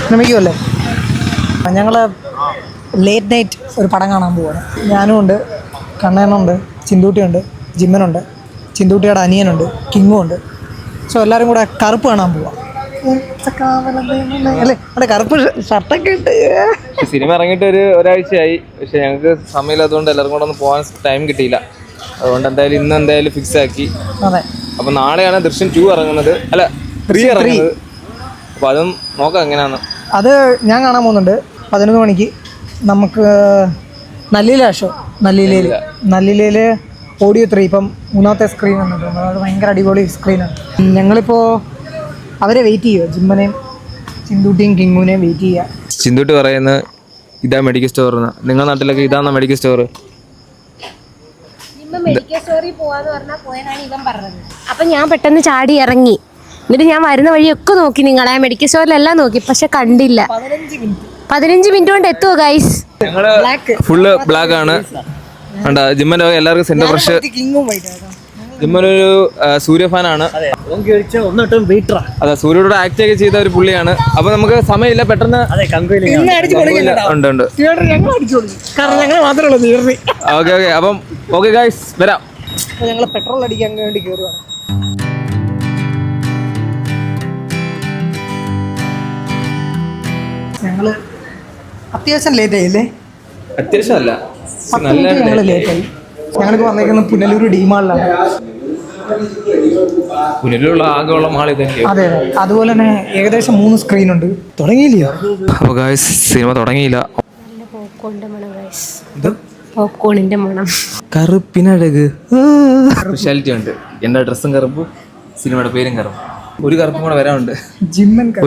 ശ്രമിക്കുമല്ലേ? ഞങ്ങൾ late night ഒരു പടം കാണാൻ പോവാണ്. ഞാനും ഉണ്ട്, കണ്ണനുണ്ട്, ചിന്തൂട്ടിയുണ്ട്, ജിമ്മനുണ്ട്, ചിന്തൂട്ടിയുടെ അനിയനുണ്ട്, കിങ്ങും ഉണ്ട്. സോ എല്ലാവരും കൂടെ കറുപ്പ് കാണാൻ പോവാം അല്ലേ? അവിടെ കറുപ്പ് ഷർട്ടൊക്കെ ഇട്ട്. സിനിമ ഇറങ്ങിയിട്ട് ഒരാഴ്ചയായി. പക്ഷെ ഞങ്ങൾക്ക് സമയമില്ലാത്തതുകൊണ്ട് എല്ലാവർക്കും കൂടെ ഒന്നും പോകാൻ ടൈം കിട്ടിയില്ല. അതുകൊണ്ട് ഇന്ന് എന്തായാലും ഫിക്സ് ആക്കി. അതെ. അപ്പൊ നാളെയാണ് ദൃശ്യം 2 ഇറങ്ങുന്നത്, അല്ല 3 ഇറങ്ങുന്നത്. അപ്പൊ അതും നോക്കാം എങ്ങനെയാന്ന്. അത് ഞാൻ കാണാൻ പോകുന്നുണ്ട് 11 മണിക്ക്. നമുക്ക് നല്ലിയിലെ ഷോ, നല്ലിയിലേൽ ഓഡിയോ 3 ഇപ്പം 3ാമത്തെ സ്ക്രീൻ വന്നിട്ടുണ്ട്. അത് ഭയങ്കര അടിപൊളി സ്ക്രീനാണ്. ഞങ്ങളിപ്പോൾ അവരെ വെയിറ്റ് ചെയ്യുക, ജിമ്മനെയും ചിന്തൂട്ടിയും കിങ്ങുവിനെയും വെയിറ്റ് ചെയ്യുക. ചിന്തൂട്ടി പറയുന്നത് ഇതാ മെഡിക്കൽ സ്റ്റോർ. നിങ്ങളുടെ നാട്ടിലൊക്കെ ഇതാണോ മെഡിക്കൽ സ്റ്റോർ? മെഡിക്കൽ സ്റ്റോറിൽ പോവാന്ന് പറഞ്ഞാൽ പോയാലാണ് ഇവൻ പറഞ്ഞത്. അപ്പം ഞാൻ പെട്ടെന്ന് ചാടി ഇറങ്ങി. എന്നിട്ട് ഞാൻ വരുന്ന വഴിയൊക്കെ നോക്കി, നിങ്ങളെ മെഡിക്കൽ സ്റ്റോറിലെല്ലാം നോക്കി, പക്ഷെ കണ്ടില്ല. 15 മിനിറ്റ് കൊണ്ട് എത്തുമോ ഗൈസ്? ഞങ്ങള് ഫുള്ള് ബ്ലാക്ക് ആണ്. ജിമ്മന്റെ എല്ലാവർക്കും സെന്റർ ഫ്രഷ്. ജിമ്മനൊരു സൂര്യ ഫാനാണ്. അതെ, സൂര്യയോട് ആക്ട് ഒക്കെ ചെയ്ത ഒരു പുള്ളിയാണ്. അപ്പൊ നമുക്ക് സമയമില്ല, പെട്ടെന്ന് ഉണ്ട്. ഓക്കെ അപ്പം ഓക്കെ ഗൈസ്, വരാം. ഞങ്ങൾ പെട്രോൾ അടിക്കാൻ വേണ്ടി കയറുകയാണ്. ഞങ്ങള് അത്യാവശ്യം ലേറ്റ് ആയില്ലേ? അത്യാവശ്യം അല്ല, ഞങ്ങൾ ലേറ്റ് ആയി. ഞങ്ങൾക്ക് വന്നേക്കുന്നത് പുനലൂർ ഡിമാളിലാണ്. പുനലൂരുള്ള ആകെയുള്ള മാൾ ഇതൊക്കെ. അതെ, അതുപോലെ തന്നെ ഏകദേശം 3 സ്ക്രീൻ ഉണ്ട്. തുടങ്ങിയില്ലയോ? അപ്പൊ ഗൈസ് സിനിമ തുടങ്ങിയില്ല. പോപ്കോണിന്റെ മണം, കറുപ്പിനഴക് സ്പെഷ്യാലിറ്റി ഉണ്ട്. എന്റെ ഡ്രസ്സും കറുപ്പും, സിനിമയുടെ പേരും കറുപ്പ്. ഒരു കറുപ്പും കൂടെ വരാറുണ്ട്,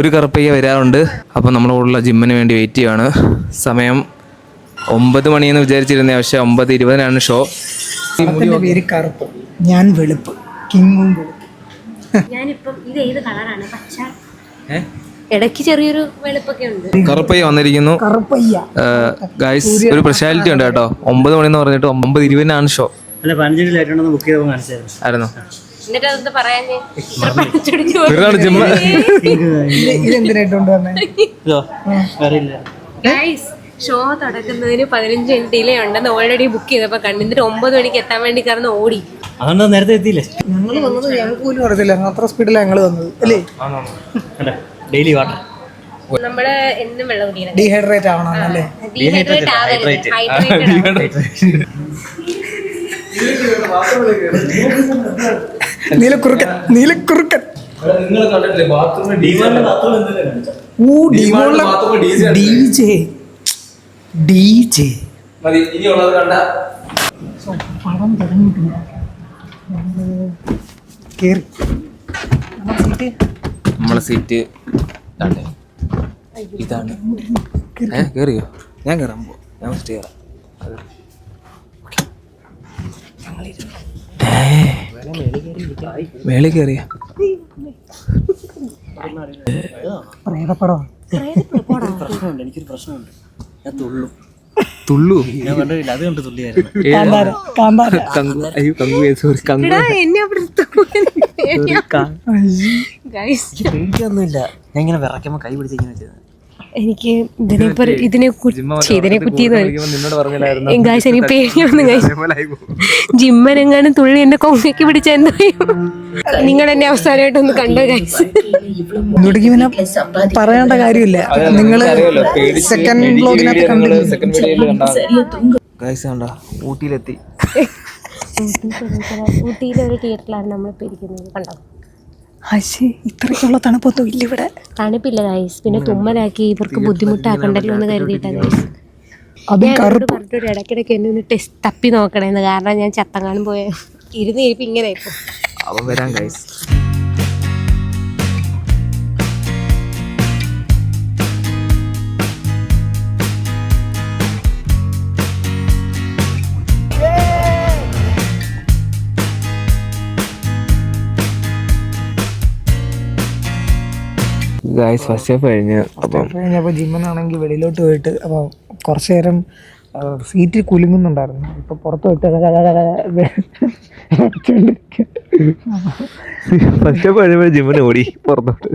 ഒരു കറുപ്പയ്യ വരാറുണ്ട്. അപ്പം നമ്മുടെ കൂടെയുള്ള ജിമ്മിന് വേണ്ടി വെയിറ്റ് ചെയ്യുകയാണ്. സമയം 9 മണിയെന്ന് വിചാരിച്ചിരുന്നേ, പക്ഷെ 9:20 ഷോ. പേര് കറുപ്പ്, ഞാൻ വെളുപ്പ്, കിങ്ങും വെളുപ്പ്. ഞാനിപ്പം ഇത് ഏത് കളറാണ്? പച്ച, ഇടയ്ക്ക് ചെറിയൊരു വെളുപ്പൊക്കെ ഉണ്ട്. കറുപ്പയ്യ വന്നിരിക്കുന്നു. ഗൈസ് ഒരു സ്പെഷ്യാലിറ്റി ഉണ്ട് കേട്ടോ. 9 മണിന്ന് പറഞ്ഞിട്ട് 9:20 ഷോ. ആയിരുന്നോ? ഷോ തുടക്കുന്നതിന് 15 മിനിറ്റ് ഡിലേ ഉണ്ടെന്ന് ഓൾറെഡി ബുക്ക് ചെയ്തപ്പോ കണ്ടിട്ട് 9 മണിക്ക് എത്താൻ വേണ്ടി കാരണം ഓടി. അതുകൊണ്ട് നേരത്തെ എത്തിയില്ലേ? ഞങ്ങൾ വന്നത് ഞങ്ങൾക്ക് പോലും അറിയത്തില്ല, അത്ര സ്പീഡിലാണ് ഞങ്ങൾ വന്നത് അല്ലേ? Daily water. നമ്മള് എന്നും വെള്ളം കുടിക്കണം. ഡീഹൈഡ്രേറ്റ് ആവണം അല്ലേ? നീലക്കുറുക്കൻ. പടം തുടങ്ങിയിട്ടില്ല. നമ്മളെ സീറ്റ് ഇതാണ്. കേറിയോ? ഞാൻ കയറാൻ പോ. ഞാൻ ഫസ്റ്റ് കയറാം. മേളിൽ കയറിയ എനിക്കൊരു പ്രശ്നമുണ്ട്. ഞാൻ തുള്ളു. ഞാൻ കണ്ടില്ല, അത് കണ്ട് തുള്ളിയായിരുന്നു. എനിക്കൊന്നുമില്ല, ഞാൻ ഇങ്ങനെ വിറയ്ക്കുമ്പോ കൈ പിടിച്ചിങ്ങനെ ചെയ്തത്. എനിക്ക് ഇതിനെ കുറ്റി ഗായ്സ് എനിക്ക് പേടിയാവുന്നു ഗായ്സ്. ജിമ്മനെങ്ങാനും തുള്ളി എന്റെ കൊങ്ങയ്ക്ക് പിടിച്ച എന്താ നിങ്ങൾ എന്നെ അവസാനമായിട്ടൊന്ന് കണ്ടോ ഗായ്സ്? പറയേണ്ട കാര്യമില്ല, നിങ്ങള് സെക്കൻഡ് ബ്ലോഗിനകത്ത് കണ്ടില്ലേ? ഊട്ടിയിലെത്തി. ഊട്ടിയിലെ ഒരു തിയേറ്ററിലാണ് നമ്മളിപ്പോ ഇരിക്കുന്നത്. കണ്ടോ? ഇത്രയ്ക്കുള്ള തണുപ്പൊന്നും ഇല്ല ഇവിടെ. തണുപ്പില്ല ഗൈസ്, പിന്നെ തുമ്മലാക്കി ഇവർക്ക് ബുദ്ധിമുട്ടാക്കണ്ടല്ലോ എന്ന് കരുതിയിട്ടാ ഗൈസ്. പറഞ്ഞിട്ടൊരു ഇടയ്ക്കിടയ്ക്ക് എന്നെ ഒന്ന് തപ്പി നോക്കണേന്ന്, കാരണം ഞാൻ ചത്തങ്ങാനും പോയ ഇരുന്നിരിപ്പ് ഇങ്ങനെ ആയിപ്പോ. ഗൈസ് ഫസ്റ്റ് ഹാഫ് കഴിഞ്ഞപ്പോൾ ജിമ്മനാണെങ്കിൽ വെളിയിലോട്ട് പോയിട്ട് അപ്പോൾ കുറച്ച് നേരം സീറ്റിൽ കുലുങ്ങുന്നുണ്ടായിരുന്നു. ഇപ്പോൾ പുറത്ത് പോയിട്ട് ഫസ്റ്റ് ഹാഫ് കഴിയുമ്പോൾ ജിമ്മിന് ഓടി പുറത്തോട്ട്.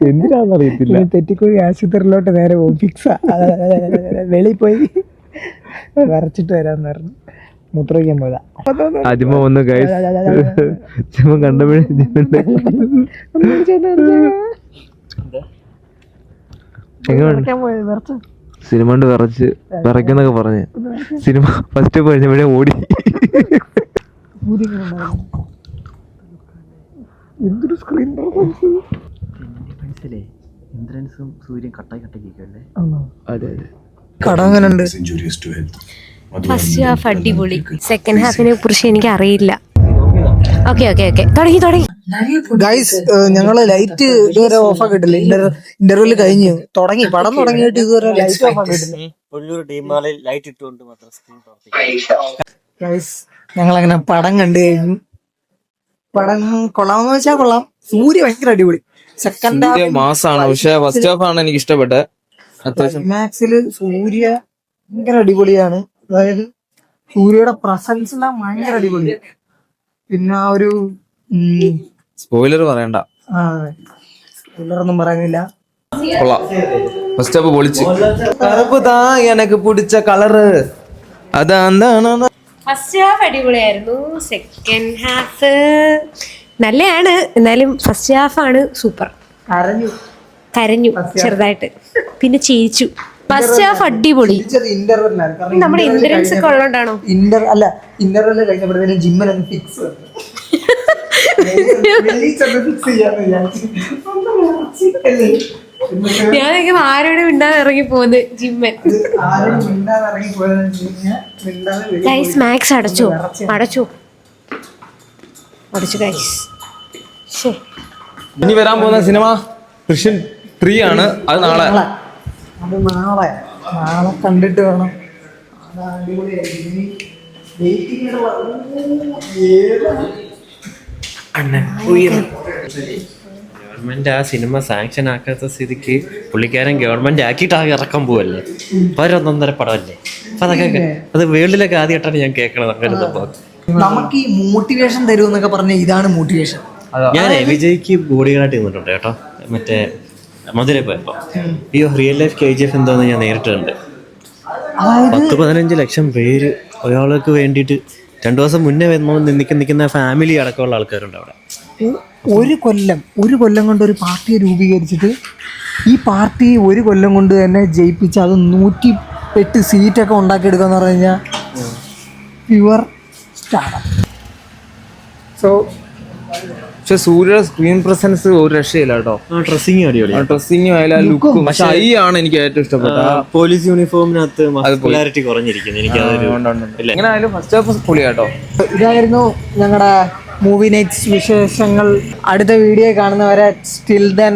എന്തിനാന്നറിയത്തില്ല. തെറ്റിക്കുഴി ആശുപത്രിയിലോട്ട് നേരെ പോകും. ഫിക്സാ വെളിയിൽ പോയി വരച്ചിട്ട് വരാന്ന് പറഞ്ഞു. മൂത്രയ്ക്കാൻ പോയതാ. അജിമ വന്നു ഗൈസ്. ജിമ്മ കണ്ടപ്പോഴേ സിനിമ കൊണ്ട് വിറയ്ക്കുന്നൊക്കെ പറഞ്ഞ് സിനിമ ഫസ്റ്റ് കഴിഞ്ഞപ്പോഴേ ഓടി. എന്തൊരു സ്ക്രീൻ മനസ്സിലേ ഇന്ദ്രൻസും സൂര്യൻ കട്ടായി കട്ടാക്കിക്കല്ലേ. അതെ അതെ. കട അങ്ങനെ ഉണ്ട്. ഫസ്റ്റ് ഹാഫ് അടിപൊളി, സെക്കൻഡ് ഹാഫിനെ കുറിച്ച് എനിക്ക് അറിയില്ല. ഓക്കെ ഓക്കെ ഓക്കെ, തുടങ്ങി. ഗൈസ് ഞങ്ങള് ലൈറ്റ് ഇതുവരെ ഓഫ് ആക്കിയിട്ടില്ല. ഇന്റർവെൽ കഴിഞ്ഞു തുടങ്ങി, പടം തുടങ്ങിയിട്ട് ഇതുവരെ ലൈറ്റ് ഓഫ് ആക്കിയിട്ടില്ല. ലൈറ്റ് ഇട്ടുകൊണ്ട് മാത്രം സ്ക്രീൻ. ഗൈസ് ഞങ്ങളങ്ങനെ പടം കണ്ടു കഴിഞ്ഞു. പടം കൊള്ളാമെന്ന് വെച്ചാൽ കൊള്ളാം. സൂര്യ ഭയങ്കര അടിപൊളി. സെക്കൻഡ് മാസാണ്, പക്ഷെ ഫസ്റ്റ് ഹാഫ് ആണ് എനിക്ക് ഇഷ്ടപ്പെട്ടത്. ക്ലൈമാക്സില് സൂര്യ ഭയങ്കര അടിപൊളിയാണ്. അതായത് സൂര്യയുടെ പ്രസൻസ് എല്ലാം ഭയങ്കര അടിപൊളിയാണ്. പിന്നെ ആ ഒരു സ്പോയിലർ പറയണ്ട, ഒന്നും പറയുന്നില്ല. കൊള്ളാം. ഫസ്റ്റ് ഹാഫ് പൊളിച്ച്. കറുപ്പ് താ എനക്ക് പിടിച്ച കളറ് അതാണ്. ഫസ്റ്റ് ഹാഫ് അടിപൊളിയായിരുന്നു, സെക്കൻഡ് ഹാഫ് നല്ലതാണ്, എന്നാലും ഫസ്റ്റ് ഹാഫ് ആണ് സൂപ്പർ. കരഞ്ഞു ചെറുതായിട്ട്, പിന്നെ ചിരിച്ചു. ഫസ്റ്റ് ഹാഫ് അടിപൊളി. നമ്മുടെ ഇന്ദ്രൻസ് ഒക്കെ ഉള്ളതുകൊണ്ടാണോ? ഇന്റർവെല് കഴിഞ്ഞപ്പോഴത്തേനും ജിമ്മൻ ഫിക്സ് ഞാനൊക്കെ ആരോടും മിണ്ടാതെ ഇറങ്ങി പോകുന്നത് ജിമ്മൻ. ഗൈസ് മാക്സ് അടച്ചു ഗൈസ്. ഇനി വരാൻ പോകുന്ന സിനിമ ദൃശ്യം 3 ആണ്. അത് നാളെ കണ്ടിട്ട് വേണം. ഗവൺമെന്റ് ആ സിനിമ സാങ്ഷൻ ആക്കാത്ത സ്ഥിതിക്ക് പുള്ളിക്കാരൻ ഗവൺമെന്റ് ആക്കിയിട്ട് ഇറക്കാൻ പോവല്ലേ. ഒന്നൊന്നര പടമല്ലേ. അപ്പൊ അതൊക്കെ അത് വേൾഡിലൊക്കെ ആദ്യമായിട്ടാണ് ഞാൻ കേൾക്കണത് അങ്ങനെ സംഭവം. നമുക്ക് ഈ മോട്ടിവേഷൻ തരും എന്നൊക്കെ പറഞ്ഞ ഇതാണ് മോട്ടിവേഷൻ. ഞാൻ വിജയ്ക്ക് ബോഡി ഗാർഡ് നിന്നിട്ടുണ്ട് കേട്ടോ, മറ്റേ മധുര പോയപ്പോ. ഈ റിയൽ ലൈഫ് KGF എന്താന്ന് ഞാൻ നേരിട്ട് കണ്ട്. 10-15 ലക്ഷം പേര് ഒരാൾക്ക് വേണ്ടിയിട്ട് 2 ദിവസം മുന്നേ നിൽക്കുന്ന ഫാമിലി അടക്കമുള്ള ആൾക്കാരുണ്ട് അവിടെ. ഒരു കൊല്ലം കൊണ്ട് ഒരു പാർട്ടിയെ രൂപീകരിച്ചിട്ട് ഈ പാർട്ടി ഒരു കൊല്ലം കൊണ്ട് തന്നെ ജയിപ്പിച്ച് അത് 108 സീറ്റൊക്കെ ഉണ്ടാക്കിയെടുക്കാന്ന് പറഞ്ഞു കഴിഞ്ഞാൽ പ്യുവർ സ്റ്റാർട്ട്. സോ പക്ഷെ സൂര്യയുടെ സ്ക്രീൻ പ്രസൻസ് ഒരു രക്ഷയില്ല കേട്ടോ. ഡ്രസ്സിങ് അടിപൊളിയാണ്, ഡ്രസ്സിങ്ങും ആയാലും ലുക്കും. പക്ഷെ ഐ ആണ് എനിക്ക് ഏറ്റവും ഇഷ്ടപ്പെട്ട. പോലീസ് യൂണിഫോമിനകത്ത് പോപ്പുലാരിറ്റി കുറഞ്ഞിരിക്കുന്നു. എനിക്ക് എങ്ങനെ ആയാലും ഫസ്റ്റ് ഹാഫ് പൊളിയാട്ടോ. ഇതായിരുന്നു ഞങ്ങളുടെ മൂവി നൈറ്റ്സ് വിശേഷങ്ങൾ. അടുത്ത വീഡിയോ കാണുന്നവരെ സ്റ്റിൽ ദെൻ